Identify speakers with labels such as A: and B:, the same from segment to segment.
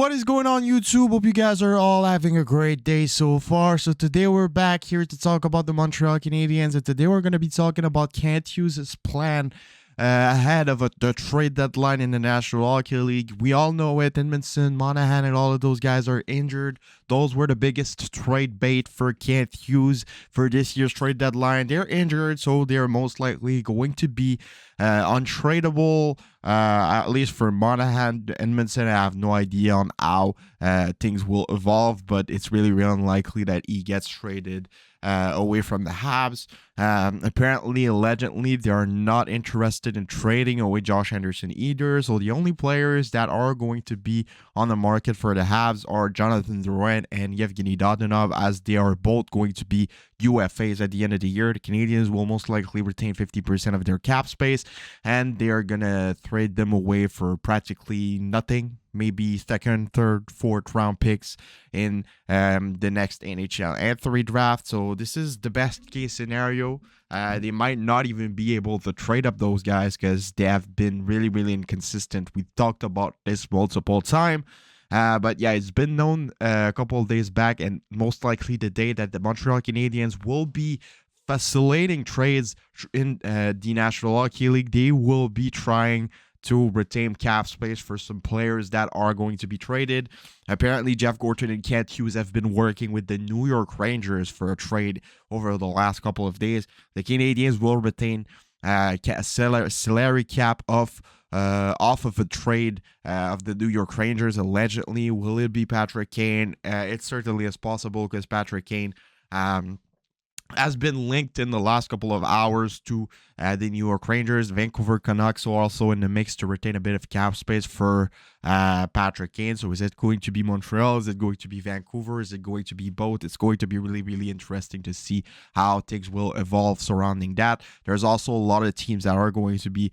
A: What is going on, YouTube? Hope you guys are all having a great day so far. So today we're back here to talk about the Montreal Canadiens, and today we're going to be talking about Kent Hughes' plan ahead of the trade deadline in the National Hockey League. We all know it. Edmondson, Monahan, and all of those guys are injured. Those were the biggest trade bait for Kent Hughes for this year's trade deadline. They're injured, so they're most likely going to be untradeable, at least for Monahan. Edmondson, I have no idea on how things will evolve, but it's really unlikely that he gets traded away from the Habs. Apparently, allegedly, they are not interested in trading away Josh Anderson either. So the only players that are going to be on the market for the Habs are Jonathan Drouin and Yevgeny Dadonov, as they are both going to be UFAs at the end of the year. The Canadiens will most likely retain 50% of their cap space, and they are going to trade them away for practically nothing. Maybe second, third, fourth round picks in the next NHL Anthony draft. So this is the best case scenario. They might not even be able to trade up those guys because they have been really inconsistent. We talked about this multiple times. But yeah, it's been known a couple of days back, and most likely the day that the Montreal Canadiens will be facilitating trades in the National Hockey League. They will be trying to retain cap space for some players that are going to be traded. Apparently, Jeff Gorton and Kent Hughes have been working with the New York Rangers for a trade over the last couple of days. The Canadiens will retain a salary cap off of a trade of the New York Rangers. Allegedly, will it be Patrick Kane? It certainly is possible because Patrick Kane has been linked in the last couple of hours to the New York Rangers. Vancouver Canucks are also in the mix to retain a bit of cap space for Patrick Kane. So is it going to be Montreal? Is it going to be Vancouver? Is it going to be both? It's going to be really interesting to see how things will evolve surrounding that. There's also a lot of teams that are going to be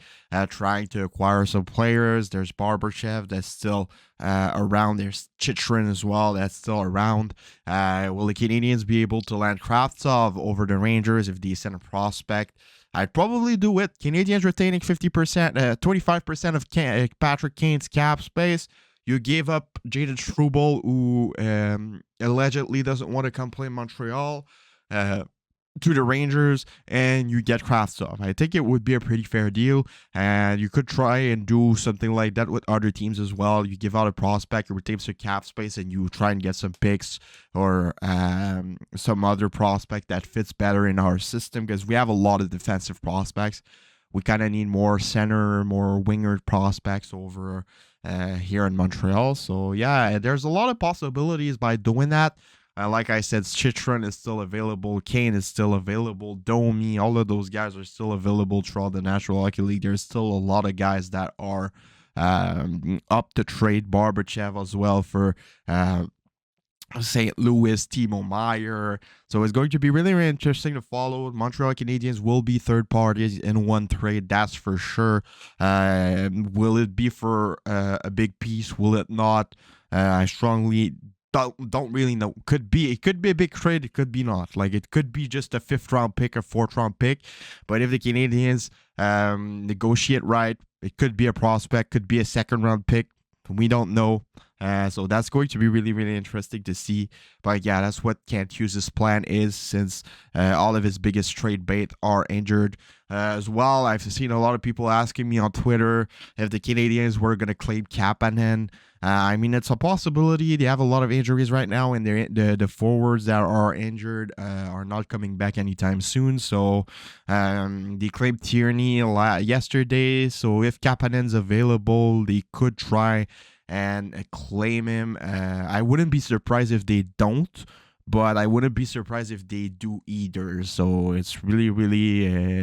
A: trying to acquire some players. There's Barbashev that's still around. There's Chychrun as well that's still around. Will the Canadiens be able to land Kravtsov over the Rangers if they send a prospect? I'd probably do it. Canadiens retaining 50%, 25% of Patrick Kane's cap space. You gave up Jaden Struble, who allegedly doesn't want to come play in Montreal, to the Rangers, and you get Kravtsov. I think it would be a pretty fair deal, and you could try and do something like that with other teams as well. You give out a prospect, you retain some cap space, and you try and get some picks or some other prospect that fits better in our system, because we have a lot of defensive prospects. We kind of need more center, more winger prospects over here in Montreal. So yeah, there's a lot of possibilities by doing that. Like I said, Chychrun is still available. Kane is still available. Domi, all of those guys are still available throughout the National Hockey League. There's still a lot of guys that are up to trade. Barbashev as well for St. Louis, Timo Meier. So it's going to be really interesting to follow. Montreal Canadiens will be third parties in one trade, that's for sure. Will it be for a big piece? Will it not? I strongly don't really know. It could be a big trade, it could be not. Like, it could be just a 5th round pick, a 4th round pick. But if the Canadiens negotiate right, it could be a prospect, could be a 2nd round pick. We don't know. So that's going to be really interesting to see. But yeah, that's what Kent Hughes' plan is, since all of his biggest trade bait are injured as well. I've seen a lot of people asking me on Twitter if the Canadiens were going to claim Kapanen. I mean, it's a possibility. They have a lot of injuries right now, and the forwards that are injured are not coming back anytime soon. So they claimed Tierney yesterday. So if Kapanen's available, they could try and claim him. I wouldn't be surprised if they don't, but I wouldn't be surprised if they do either. So it's really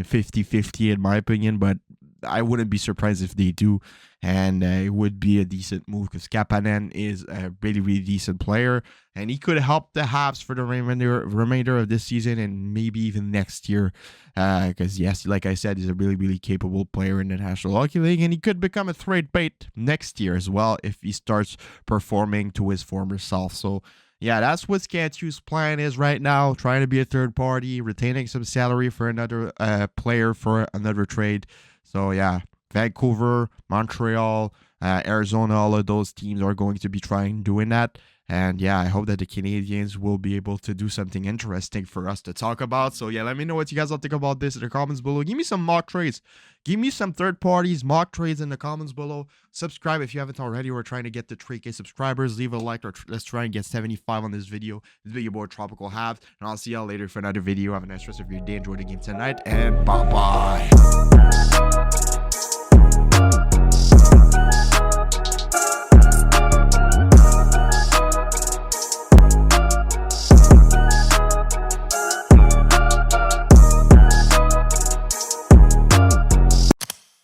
A: 50-50 in my opinion, but I wouldn't be surprised if they do, and it would be a decent move because Kapanen is a really decent player, and he could help the Habs for the remainder of this season and maybe even next year, because yes, like I said, he's a really capable player in the National Hockey League, and he could become a trade bait next year as well if he starts performing to his former self. So yeah, that's what Kent Hughes' plan is right now, trying to be a third party, retaining some salary for another player for another trade. So yeah, Vancouver, Montreal, Arizona, all of those teams are going to be trying doing that. And yeah, I hope that the Canadiens will be able to do something interesting for us to talk about. So yeah, let me know what you guys all think about this in the comments below. Give me some mock trades. Give me some third parties, mock trades in the comments below. Subscribe if you haven't already. We're trying to get to 3K subscribers. Leave a like, or let's try and get 75 on this video. This video boy Tropical Habs, and I'll see y'all later for another video. Have a nice rest of your day. Enjoy the game tonight, and bye-bye.